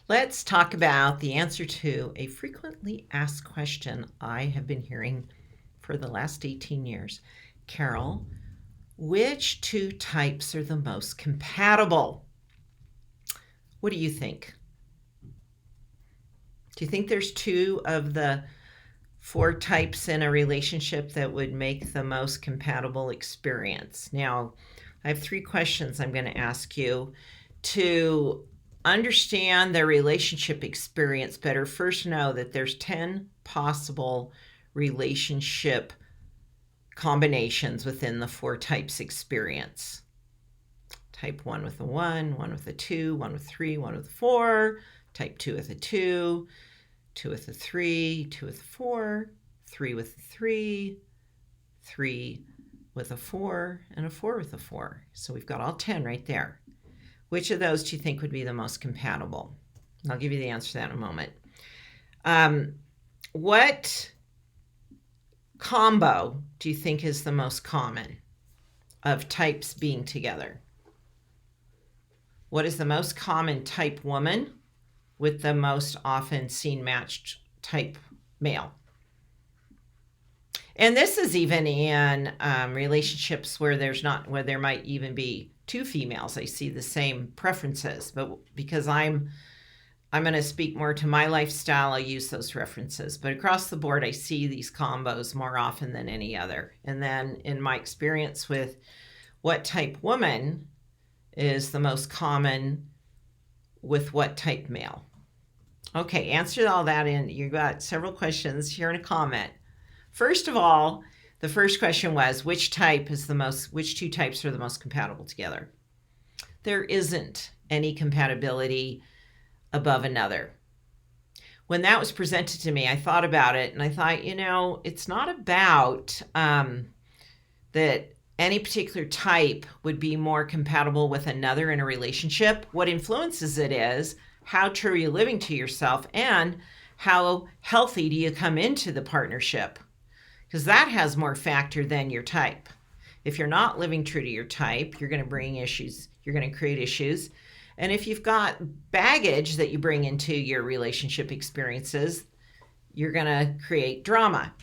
Let's talk about the answer to a frequently asked question I have been hearing for the last 18 years. Carol, which two types are the most compatible? What do you think? Do you think there's two of the four types in a relationship that would make the most compatible experience? Now, I have three questions I'm going to ask you to understand the relationship experience better. First, know that there's 10 possible relationship combinations within the four types experience. Type 1 with a 1, 1 with a 2, 1 with 3, 1 with a 4. Type 2 with a 2, 2 with a 3, 2 with a 4, 3 with a 3, 3 with a 4, and a 4 with a 4. So we've got all 10 right there. Which of those do you think would be the most compatible? And I'll give you the answer to that in a moment. What combo do you think is the most common of types being together? What is the most common type woman with the most often seen matched type male? And this is even in relationships where there might even be two females. I see the same preferences, but because I'm going to speak more to my lifestyle, I use those references. But across the board, I see these combos more often than any other. And then in my experience with what type woman is the most common with what type male. Okay, answer all that in. You got several questions here in a comment. First of all, the first question was, which two types are the most compatible together? There isn't any compatibility above another. When that was presented to me, I thought about it and I thought, it's not about that any particular type would be more compatible with another in a relationship. What influences it is how true are you living to yourself and how healthy do you come into the partnership? Because that has more factor than your type. If you're not living true to your type, you're going to bring issues. You're going to create issues. And if you've got baggage that you bring into your relationship experiences, you're going to create drama.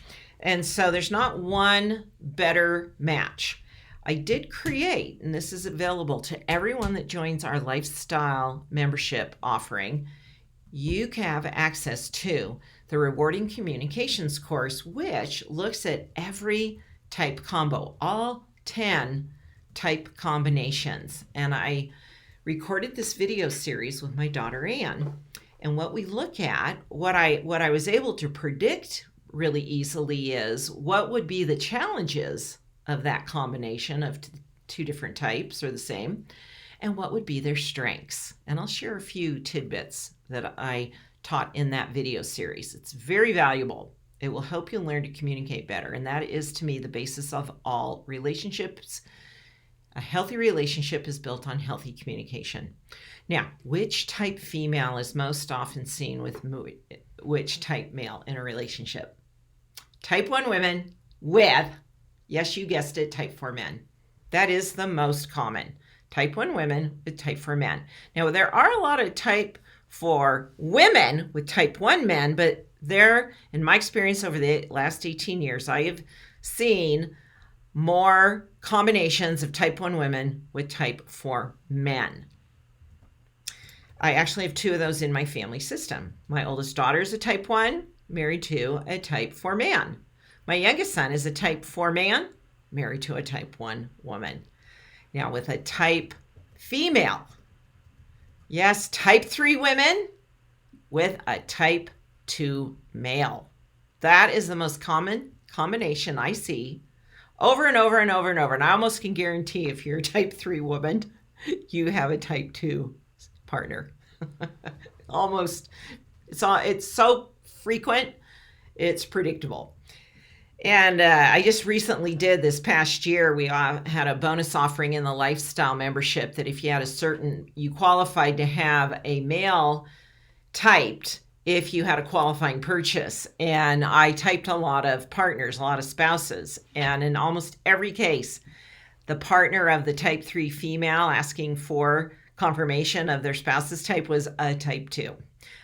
And so there's not one better match. I did create, and this is available to everyone that joins our lifestyle membership offering, you can have access to the Rewarding Communications course, which looks at every type combo, all 10 type combinations. And I recorded this video series with my daughter Ann. And what we look at, what I was able to predict really easily is what would be the challenges of that combination of two different types or the same, and what would be their strengths. And I'll share a few tidbits that I taught in that video series. It's very valuable. It will help you learn to communicate better. And that is, to me, the basis of all relationships. A healthy relationship is built on healthy communication. Now, which type female is most often seen with which type male in a relationship? Type 1 women with, yes, you guessed it, type 4 men. That is the most common. Type 1 women with type 4 men. Now, there are a lot of type 4 women with type 1 men, but in my experience over the last 18 years, I have seen more combinations of type 1 women with type 4 men. I actually have two of those in my family system. My oldest daughter is a type 1, married to a type 4 man. My youngest son is a type 4 man, married to a type 1 woman. Now, with a type female, yes, type 3 women with a type 2 male. That is the most common combination I see over and over and over and over. And I almost can guarantee if you're a type 3 woman, you have a type 2 partner. Almost. It's so frequent, it's predictable. And I just recently did this past year, we had a bonus offering in the lifestyle membership that if you had you qualified to have a male typed if you had a qualifying purchase. And I typed a lot of partners, a lot of spouses. And in almost every case, the partner of the type 3 female asking for confirmation of their spouse's type was a type 2.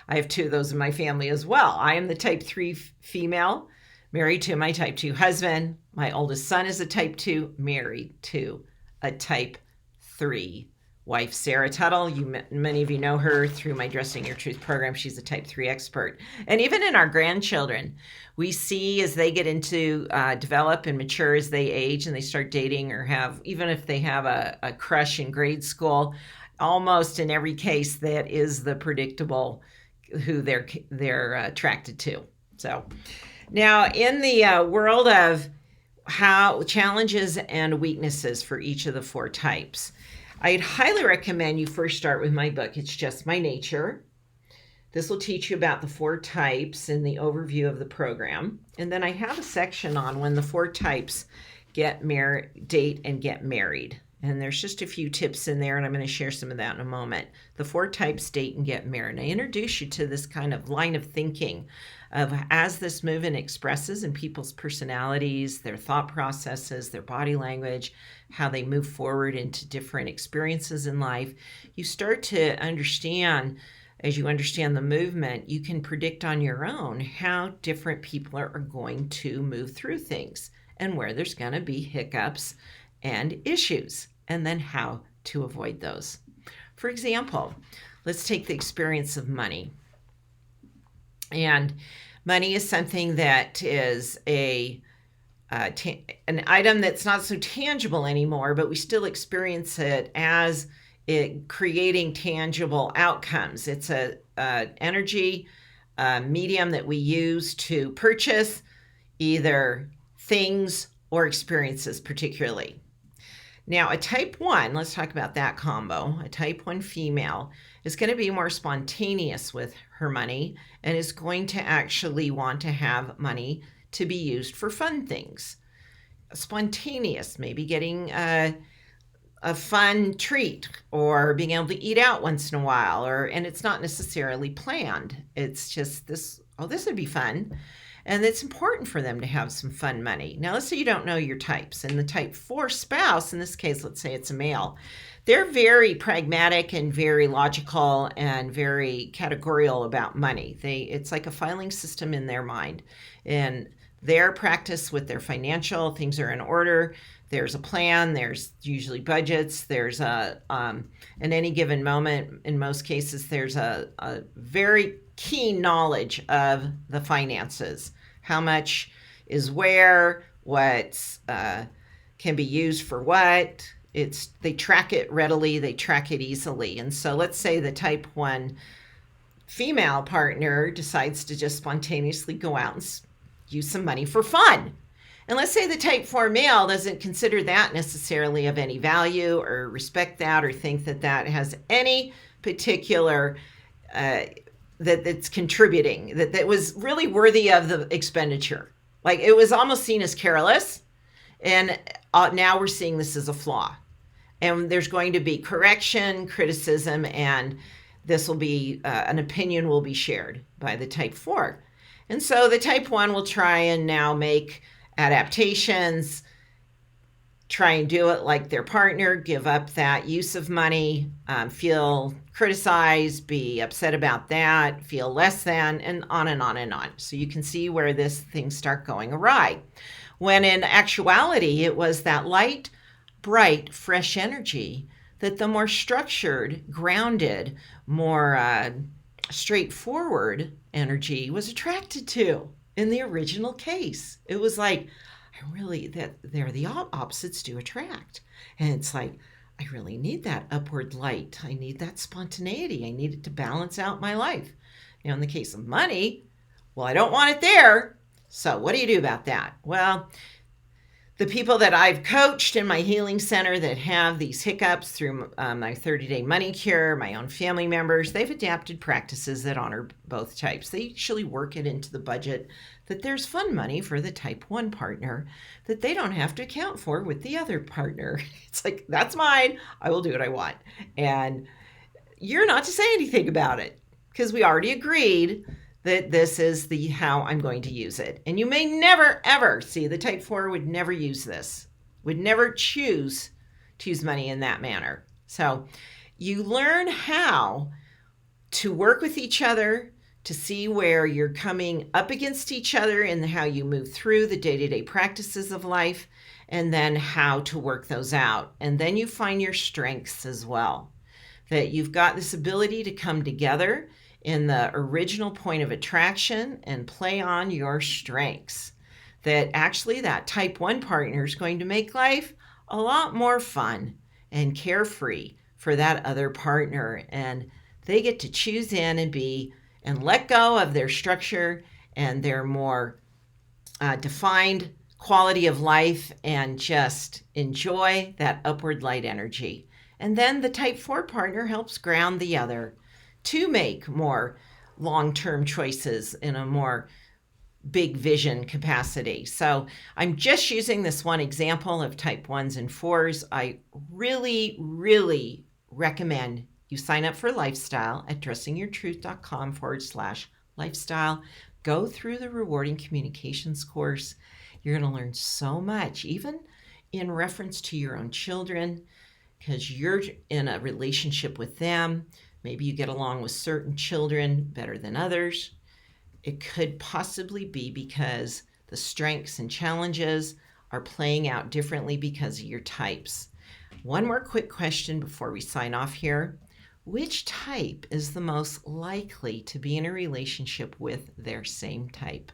I have 2 of those in my family as well. I am the type 3 female, married to my type 2 husband. My oldest son is a type 2, married to a type 3 wife. Sarah Tuttle, many of you know her through my Dressing Your Truth program. She's a type 3 expert. And even in our grandchildren, we see as they get into develop and mature as they age and they start dating or have, even if they have a crush in grade school, almost in every case that is the predictable who they're attracted to. So now in the world of how challenges and weaknesses for each of the 4 types, I'd highly recommend you first start with my book. It's Just My Nature. This will teach you about the 4 types and the overview of the program. And then I have a section on when the 4 types get married, date and get married. And there's just a few tips in there, and I'm going to share some of that in a moment. The 4 types date and get married. And I introduce you to this kind of line of thinking of as this movement expresses in people's personalities, their thought processes, their body language, how they move forward into different experiences in life. You start to understand, as you understand the movement, you can predict on your own how different people are going to move through things and where there's going to be hiccups and issues, and then how to avoid those. For example, let's take the experience of money. And money is something that is an item that's not so tangible anymore, but we still experience it as it creating tangible outcomes. It's a energy medium that we use to purchase either things or experiences particularly. Now, a type 1, let's talk about that combo. A type 1 female is going to be more spontaneous with her money and is going to actually want to have money to be used for fun things. Spontaneous, maybe getting a fun treat or being able to eat out once in a while, and it's not necessarily planned. It's just this would be fun. And it's important for them to have some fun money. Now, let's say you don't know your types. And the type 4 spouse, in this case, let's say it's a male, they're very pragmatic and very logical and very categorical about money. It's like a filing system in their mind. And their practice with their financial, things are in order. There's a plan. There's usually budgets. There's in any given moment, in most cases, there's a very keen knowledge of the finances. How much is where, what can be used for what. They track it readily, they track it easily. And so let's say the type 1 female partner decides to just spontaneously go out and use some money for fun. And let's say the type 4 male doesn't consider that necessarily of any value or respect that or think that has any particular that's contributing, that was really worthy of the expenditure. Like it was almost seen as careless. And now we're seeing this as a flaw. And there's going to be correction, criticism, and this will be, an opinion will be shared by the type 4. And so the type 1 will try and now make adaptations, try and do it like their partner, give up that use of money, feel criticized, be upset about that, feel less than, and on and on and on. So you can see where things start going awry. When in actuality, it was that light, bright, fresh energy that the more structured, grounded, more straightforward energy was attracted to in the original case. It was like, they're the opposites do attract. And it's like, I really need that upward light. I need that spontaneity. I need it to balance out my life. Now, in the case of money, well, I don't want it there. So what do you do about that? Well, the people that I've coached in my healing center that have these hiccups through my 30-day money cure, my own family members, they've adapted practices that honor both types. They usually work it into the budget that there's fun money for the type 1 partner that they don't have to account for with the other partner. It's like, that's mine. I will do what I want. And you're not to say anything about it because we already agreed that this is how I'm going to use it. And you may never, ever see the type 4 would never use this, would never choose to use money in that manner. So you learn how to work with each other, to see where you're coming up against each other and how you move through the day-to-day practices of life, and then how to work those out. And then you find your strengths as well, that you've got this ability to come together in the original point of attraction and play on your strengths. That actually that type 1 partner is going to make life a lot more fun and carefree for that other partner. And they get to choose in and be and let go of their structure and their more defined quality of life and just enjoy that upward light energy. And then the type 4 partner helps ground the other to make more long-term choices in a more big vision capacity. So I'm just using this one example of type 1s and 4s. I really, really recommend you sign up for Lifestyle at dressingyourtruth.com/lifestyle. Go through the rewarding communications course. You're going to learn so much, even in reference to your own children, because you're in a relationship with them. Maybe you get along with certain children better than others. It could possibly be because the strengths and challenges are playing out differently because of your types. One more quick question before we sign off here. Which type is the most likely to be in a relationship with their same type?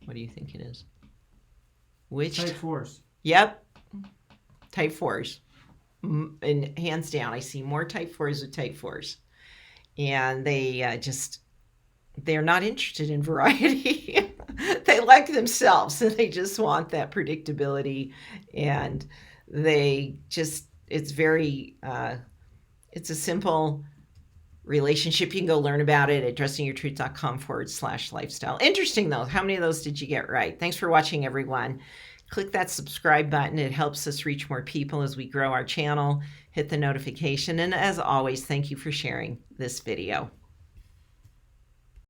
What do you think it is? Which type 4s? Yep, type 4s. And hands down, I see more type 4s with type 4s. And they're not interested in variety. They like themselves, and they just want that predictability. And it's a simple relationship. You can go learn about it at dressingyourtruth.com/lifestyle. Interesting though, how many of those did you get right? Thanks for watching, everyone. Click that subscribe button. It helps us reach more people as we grow our channel. Hit the notification. And as always, thank you for sharing this video.